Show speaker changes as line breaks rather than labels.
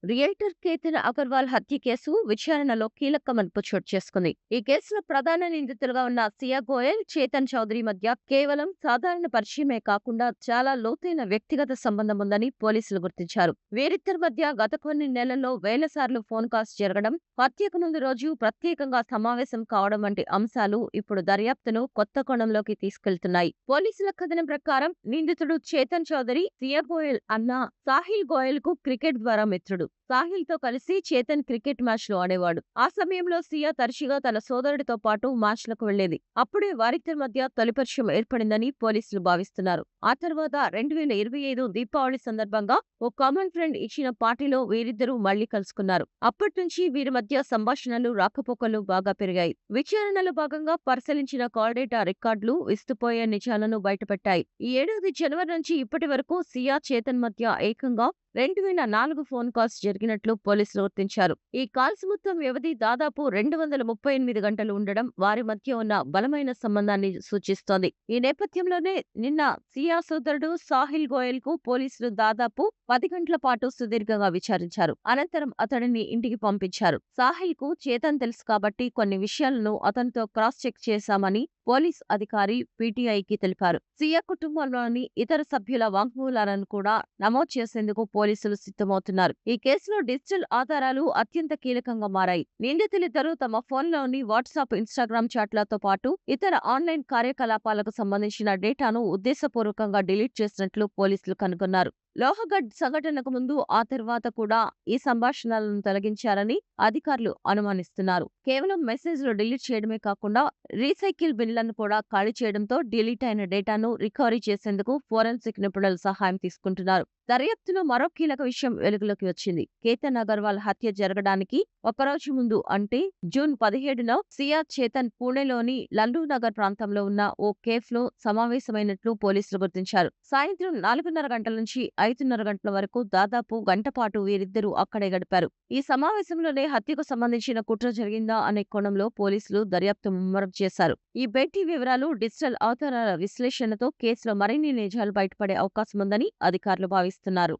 Realtor Ketan Agarwal హత్య case విచారణలో కీలక మలుపు చోటు చేసుకుంది. ఈ కేసులో ప్రధాన నిందితులుగా ఉన్న సియా గోయల్, చేతన్ చౌదరి మధ్య కేవలం సాధారణ పరిచయమే కాకుండా చాలా లోతైన వ్యక్తిగత సంబంధం ఉందని పోలీసులు గుర్తించారు. వీరిద్దరి మధ్య గత కొన్ని నెలల్లో వేల సార్లు ఫోన్ కాల్స్ జరగడం, హత్యకు ముందు రోజు ప్రత్యేకంగా సమావేశం కావడం వంటి అంశాలు ఇప్పుడు దర్యాప్తును కొత్త కోణంలోకి తీసుకెళ్తున్నాయి. పోలీసుల కథనం ప్రకారం నిందితుడు చేతన్ చౌదరి సియా గోయల్ అన్న సాహిల్ గోయల్ కు క్రికెట్ ద్వారా మిత్రుడు. సాహిల్ తో కలిసి చేతన్ క్రికెట్ మ్యాచ్ లో ఆడేవాడు. ఆ సమయంలో సియా తరచుగా తన సోదరుడితో పాటు మ్యాచ్లకు వెళ్లేది. అప్పుడే వారిద్దరి మధ్య తొలి పరిచయం ఏర్పడిందని పోలీసులు భావిస్తున్నారు. ఆ తర్వాత 2025 దీపావళి సందర్భంగా ఓ కామన్ ఫ్రెండ్ ఇచ్చిన పార్టీలో వీరిద్దరూ మళ్లీ కలుసుకున్నారు. అప్పటి నుంచి వీరి మధ్య సంభాషణలు, రాకపోకలు బాగా పెరిగాయి. విచారణలో భాగంగా పరిశీలించిన కాల్ డేటా రికార్డులు విస్తుపోయే నిజాలను బయటపెట్టాయి. ఈ ఏడాది జనవరి నుంచి ఇప్పటి వరకు సియా, చేతన్ మధ్య ఏకంగా 2004 ఫోన్ కాల్స్ జరిగినట్లు పోలీసులు గుర్తించారు. ఈ కాల్స్ మొత్తం వ్యవధి దాదాపు 238 గంటలు ఉండడం వారి మధ్య ఉన్న బలమైన సంబంధాన్ని సూచిస్తోంది. ఈ నేపథ్యంలోనే నిన్న సియా సోదరుడు సాహిల్ గోయల్ కు పోలీసులు దాదాపు 10 గంటల పాటు సుదీర్ఘంగా విచారించారు. అనంతరం అతడిని ఇంటికి పంపించారు. సాహిల్ కు చేతన్ తెలుసు కాబట్టి కొన్ని విషయాలను అతనితో క్రాస్ చెక్ చేశామని పోలీస్ అధికారి పీటీఐకి తెలిపారు. సియా కుటుంబంలోని ఇతర సభ్యుల వాంగ్మూలాలను కూడా నమోదు చేసేందుకు పోలీసులు సిద్ధమవుతున్నారు. ఈ కేసులో డిజిటల్ ఆధారాలు అత్యంత కీలకంగా మారాయి. నిందితులిద్దరూ తమ ఫోన్లోని వాట్సాప్, ఇన్స్టాగ్రామ్ చాట్లతో పాటు ఇతర ఆన్లైన్ కార్యకలాపాలకు సంబంధించిన డేటాను ఉద్దేశపూర్వకంగా డిలీట్ చేసినట్లు పోలీసులు కనుగొన్నారు. లోహగఢ్ సంఘటనకు ముందు, ఆ తర్వాత కూడా ఈ సంభాషణలను తొలగించారని అధికారులు అనుమానిస్తున్నారు. కేవలం మెసేజ్లు డిలీట్ చేయడమే కాకుండా రీసైకిల్ బిన్లను కూడా ఖాళీ చేయడంతో డిలీట్ అయిన డేటాను రికవరీ చేసేందుకు ఫోరెన్సిక్ నిపుణుల సహాయం తీసుకుంటున్నారు. దర్యాప్తులో మరో కీలక విషయం వెలుగులోకి వచ్చింది. కేతన్ అగర్వాల్ హత్య జరగడానికి ఒకరోజు ముందు అంటే జూన్ 17న సియా, చేతన్ పూణేలోని లల్లూ నగర్ ప్రాంతంలో ఉన్న ఓ కేఫ్ లో సమావేశమైనట్లు పోలీసులు గుర్తించారు. సాయంత్రం 4:30 గంటల నుంచి 5:30 గంటల వరకు దాదాపు గంట పాటు వీరిద్దరూ అక్కడే గడిపారు. ఈ సమావేశంలోనే హత్యకు సంబంధించిన కుట్ర జరిగిందా అనే కోణంలో పోలీసులు దర్యాప్తు ముమ్మరం చేశారు. ఈ భేటీ వివరాలు, డిజిటల్ ఆధారాల విశ్లేషణతో కేసులో మరిన్ని నిజాలు బయటపడే అవకాశం ఉందని అధికారులు భావిస్తున్నారు.